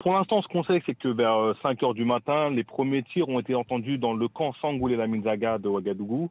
Pour l'instant, ce qu'on sait, c'est que vers 5 heures du matin, les premiers tirs ont été entendus dans le camp Sangoulé-Laminzaga de Ouagadougou.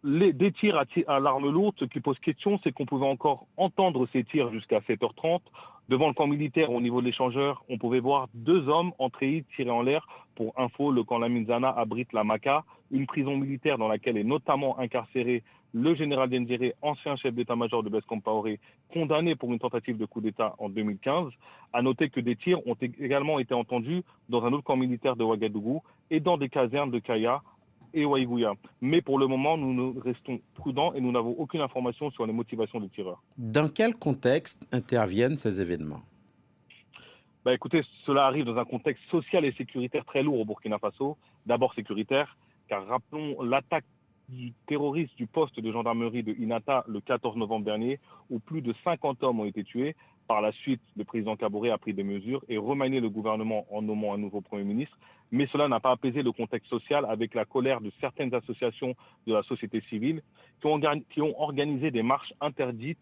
Des tirs à l'arme lourde, ce qui pose question, c'est qu'on pouvait encore entendre ces tirs jusqu'à 7h30. Devant le camp militaire, au niveau de l'échangeur, on pouvait voir 2 hommes entrer tirer en l'air. Pour info, le camp Laminzana abrite la Maka, une prison militaire dans laquelle est notamment incarcéré le général Diendéré, ancien chef d'état-major de Blaise Compaoré, condamné pour une tentative de coup d'État en 2015. À noter que des tirs ont également été entendus dans un autre camp militaire de Ouagadougou et dans des casernes de Kaya et Waïgouya. Mais pour le moment, nous restons prudents et nous n'avons aucune information sur les motivations des tireurs. Dans quel contexte interviennent ces événements? Écoutez, cela arrive dans un contexte social et sécuritaire très lourd au Burkina Faso. D'abord sécuritaire, car rappelons l'attaque du terroriste du poste de gendarmerie de Inata le 14 novembre dernier, où plus de 50 hommes ont été tués. Par la suite, le président Kaboré a pris des mesures et remanié le gouvernement en nommant un nouveau Premier ministre. Mais cela n'a pas apaisé le contexte social avec la colère de certaines associations de la société civile qui ont organisé des marches interdites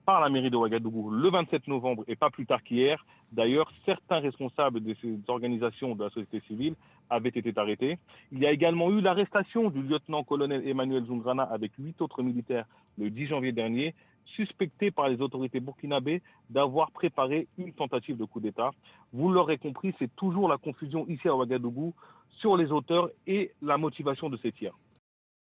par la mairie de Ouagadougou le 27 novembre et pas plus tard qu'hier. D'ailleurs, certains responsables de ces organisations de la société civile avaient été arrêtés. Il y a également eu l'arrestation du lieutenant-colonel Emmanuel Zungrana avec 8 autres militaires le 10 janvier dernier, suspectés par les autorités burkinabées d'avoir préparé une tentative de coup d'État. Vous l'aurez compris, c'est toujours la confusion ici à Ouagadougou sur les auteurs et la motivation de ces tirs.